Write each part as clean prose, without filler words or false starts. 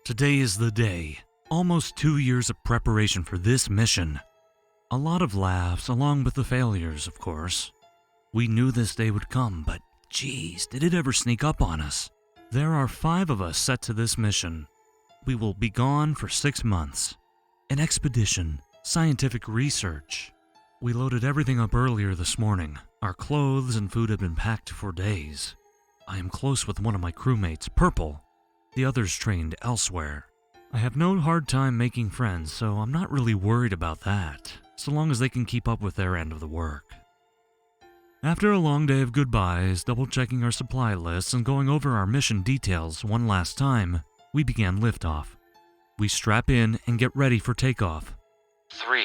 Today is the day. Almost 2 years of preparation for this mission. A lot of laughs, along with the failures, of course. We knew this day would come, but geez, did it ever sneak up on us? There are 5 of us set to this mission. We will be gone for 6 months. An expedition, scientific research. We loaded everything up earlier this morning. Our clothes and food have been packed for days. I am close with one of my crewmates, Purple. The others trained elsewhere. I have no hard time making friends, so I'm not really worried about that, so long as they can keep up with their end of the work. After a long day of goodbyes, double-checking our supply lists, and going over our mission details one last time, we began liftoff. We strap in and get ready for takeoff. 3.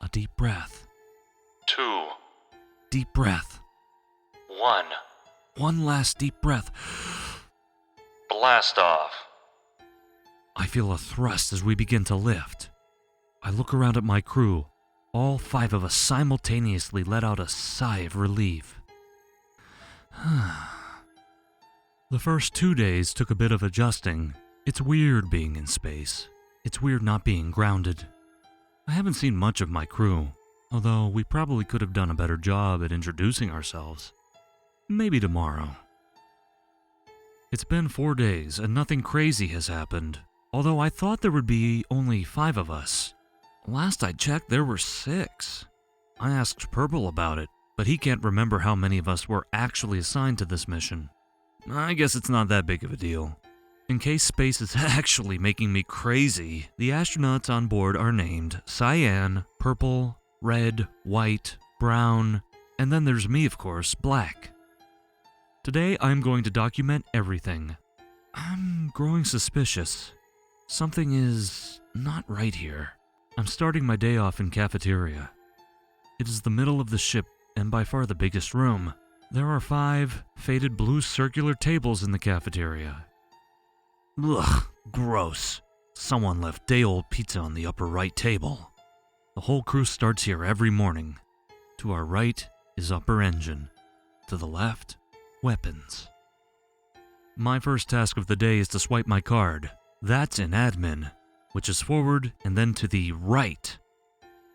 A deep breath. 2. Deep breath. 1. One last deep breath. Blast off. I feel a thrust as we begin to lift. I look around at my crew. All 5 of us simultaneously let out a sigh of relief. The first 2 days took a bit of adjusting. It's weird being in space. It's weird not being grounded. I haven't seen much of my crew, although we probably could have done a better job at introducing ourselves. Maybe tomorrow. It's been 4 days and nothing crazy has happened, although I thought there would be only 5 of us. Last I checked, there were 6. I asked Purple about it, but he can't remember how many of us were actually assigned to this mission. I guess it's not that big of a deal. In case space is actually making me crazy, the astronauts on board are named Cyan, Purple, Red, White, Brown, and then there's me, of course, Black. Today, I'm going to document everything. I'm growing suspicious. Something is not right here. I'm starting my day off in cafeteria. It is the middle of the ship and by far the biggest room. There are 5 faded blue circular tables in the cafeteria. Ugh, gross. Someone left day-old pizza on the upper right table. The whole crew starts here every morning. To our right is upper engine. To the left, weapons. My first task of the day is to swipe my card. That's in admin, which is forward and then to the right.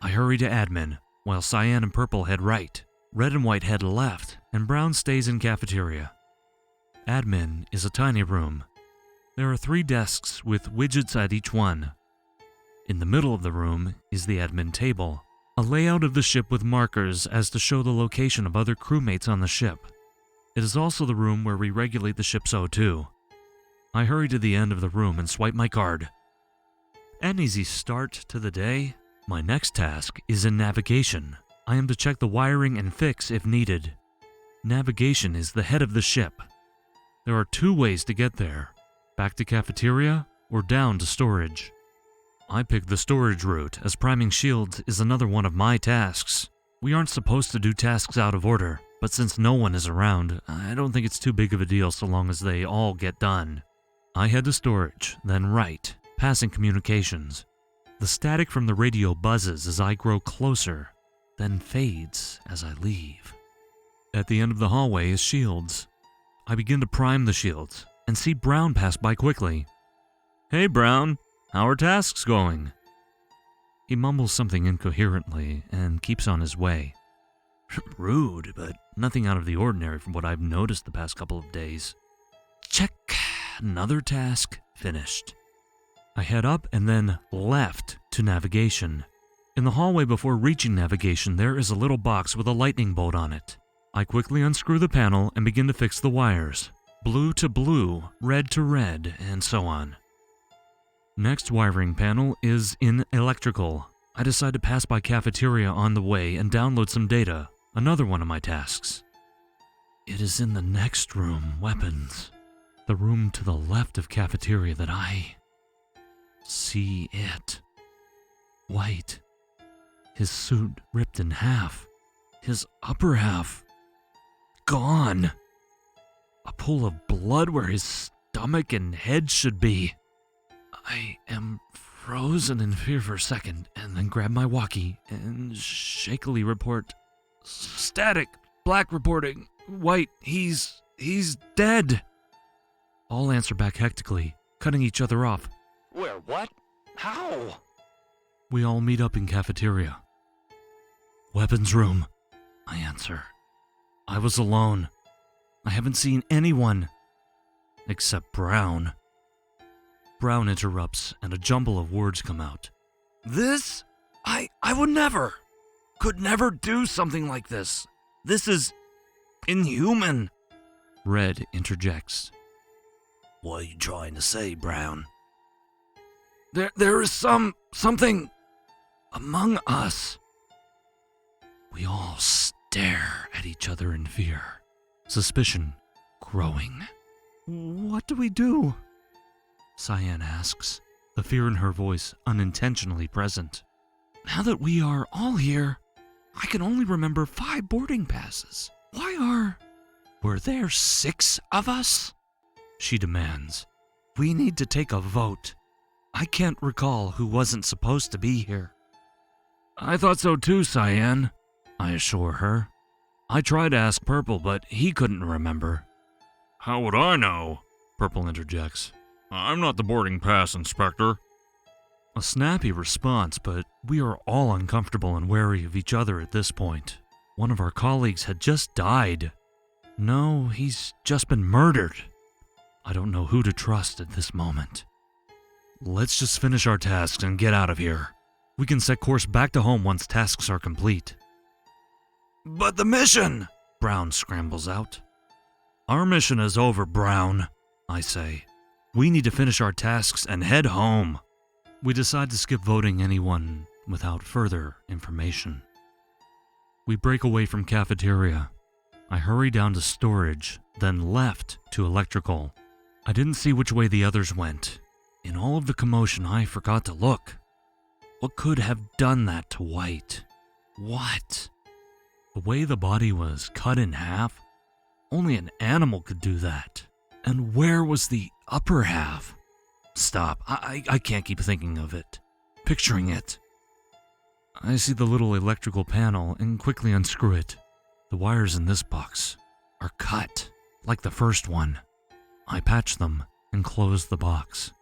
I hurry to admin, while Cyan and Purple head right, Red and White head left, and Brown stays in cafeteria. Admin is a tiny room. There are 3 desks with widgets at each one. In the middle of the room is the admin table, a layout of the ship with markers as to show the location of other crewmates on the ship. It is also the room where we regulate the ship's O2. I hurry to the end of the room and swipe my card. An easy start to the day. My next task is in navigation. I am to check the wiring and fix if needed. Navigation is the head of the ship. There are 2 ways to get there. Back to cafeteria or down to storage. I picked the storage route as priming shields is another one of my tasks. We aren't supposed to do tasks out of order, but since no one is around, I don't think it's too big of a deal so long as they all get done. I head to storage, then right, passing communications. The static from the radio buzzes as I grow closer, then fades as I leave. At the end of the hallway is shields. I begin to prime the shields and see Brown pass by quickly. "Hey Brown, how are tasks going?" He mumbles something incoherently and keeps on his way. Rude, but nothing out of the ordinary from what I've noticed the past couple of days. Check. Another task finished. I head up and then left to navigation. In the hallway before reaching navigation, there is a little box with a lightning bolt on it. I quickly unscrew the panel and begin to fix the wires. Blue to blue, red to red, and so on. Next wiring panel is in electrical. I decide to pass by cafeteria on the way and download some data, another one of my tasks. It is in the next room, weapons. The room to the left of cafeteria that I see it. White. His suit ripped in half. His upper half gone. A pool of blood where his stomach and head should be. I am frozen in fear for a second and then grab my walkie and shakily report, "Static, Black reporting, White, he's dead." All answer back hectically, cutting each other off. What? How? We all meet up in cafeteria. Weapons room, I answer. I was alone. I haven't seen anyone. Except Brown. Brown interrupts and a jumble of words come out. This? I would never. Could never do something like this. This is inhuman. Red interjects. What are you trying to say, Brown? There is something among us. We all stare at each other in fear, suspicion growing. What do we do? Cyan asks, the fear in her voice unintentionally present. Now that we are all here, I can only remember 5 boarding passes. Were there 6 of us? She demands. We need to take a vote. I can't recall who wasn't supposed to be here. I thought so too, Cyan, I assure her. I tried to ask Purple, but he couldn't remember. How would I know? Purple interjects. I'm not the boarding pass inspector. A snappy response, but we are all uncomfortable and wary of each other at this point. One of our colleagues had just died. No, he's just been murdered. I don't know who to trust at this moment. Let's just finish our tasks and get out of here. We can set course back to home once tasks are complete. But the mission! Brown scrambles out. Our mission is over, Brown, I say. We need to finish our tasks and head home. We decide to skip voting anyone without further information. We break away from cafeteria. I hurry down to storage, then left to electrical. I didn't see which way the others went. In all of the commotion, I forgot to look. What could have done that to White? What? The way the body was cut in half? Only an animal could do that. And where was the upper half? Stop. I can't keep thinking of it. Picturing it. I see the little electrical panel and quickly unscrew it. The wires in this box are cut, like the first one. I patch them and close the box.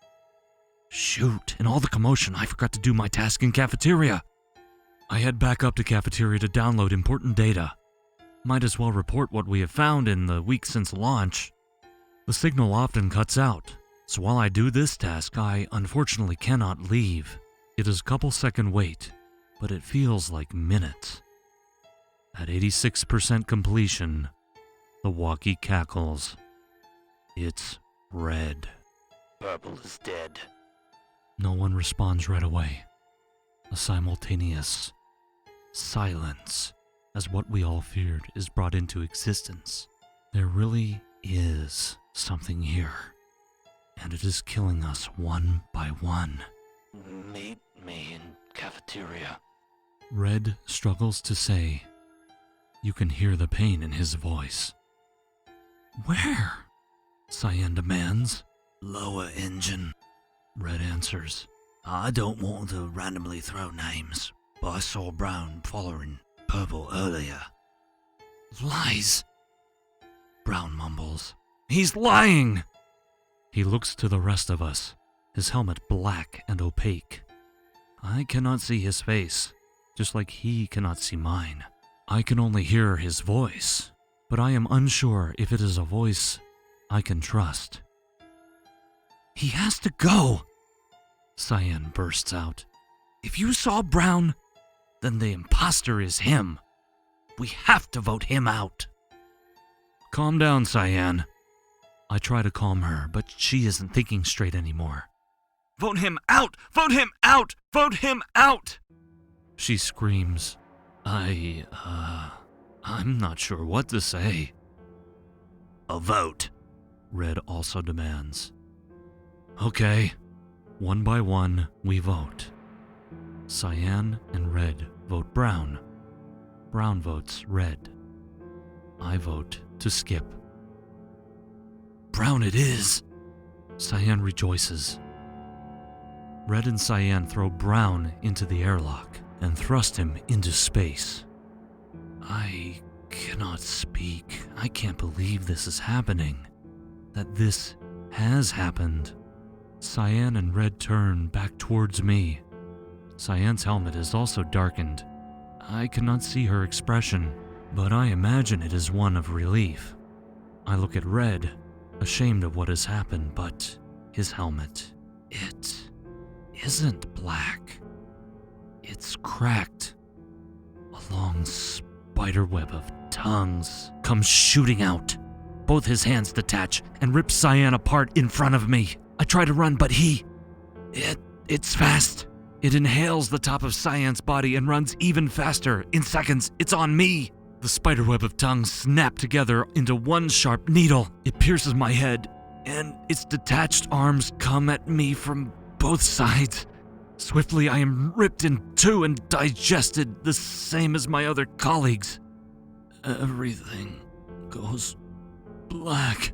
Shoot, in all the commotion, I forgot to do my task in cafeteria. I head back up to cafeteria to download important data. Might as well report what we have found in the week since launch. The signal often cuts out, so while I do this task, I unfortunately cannot leave. It is a couple-second wait, but it feels like minutes. At 86% completion, the walkie cackles. It's Red. Purple is dead. No one responds right away. A simultaneous silence as what we all feared is brought into existence. There really is something here, and it is killing us one by one. Meet me in cafeteria. Red struggles to say. You can hear the pain in his voice. Where? Cyan demands. Lower engine. Red answers. I don't want to randomly throw names, but I saw Brown following Purple earlier. Lies. Brown mumbles. He's lying! He looks to the rest of us, his helmet black and opaque. I cannot see his face, just like he cannot see mine. I can only hear his voice, but I am unsure if it is a voice I can trust. He has to go! Cyan bursts out. If you saw Brown, then the imposter is him. We have to vote him out. Calm down, Cyan. I try to calm her, but she isn't thinking straight anymore. Vote him out! Vote him out! Vote him out! She screams. I'm not sure what to say. A vote, Red also demands. Okay. One by one, we vote. Cyan and Red vote Brown. Brown votes Red. I vote to skip. Brown it is! Cyan rejoices. Red and Cyan throw Brown into the airlock and thrust him into space. I cannot speak. I can't believe this is happening. That this has happened. Cyan and Red turn back towards me. Cyan's helmet is also darkened. I cannot see her expression, but I imagine it is one of relief. I look at Red, ashamed of what has happened, but his helmet, it isn't black. It's cracked. A long spiderweb of tongues comes shooting out. Both his hands detach and rip Cyan apart in front of me. I try to run, but it's fast. It inhales the top of Cyan's body and runs even faster. In seconds, it's on me. The spiderweb of tongues snap together into one sharp needle. It pierces my head, and its detached arms come at me from both sides. Swiftly, I am ripped in two and digested, the same as my other colleagues. Everything goes black.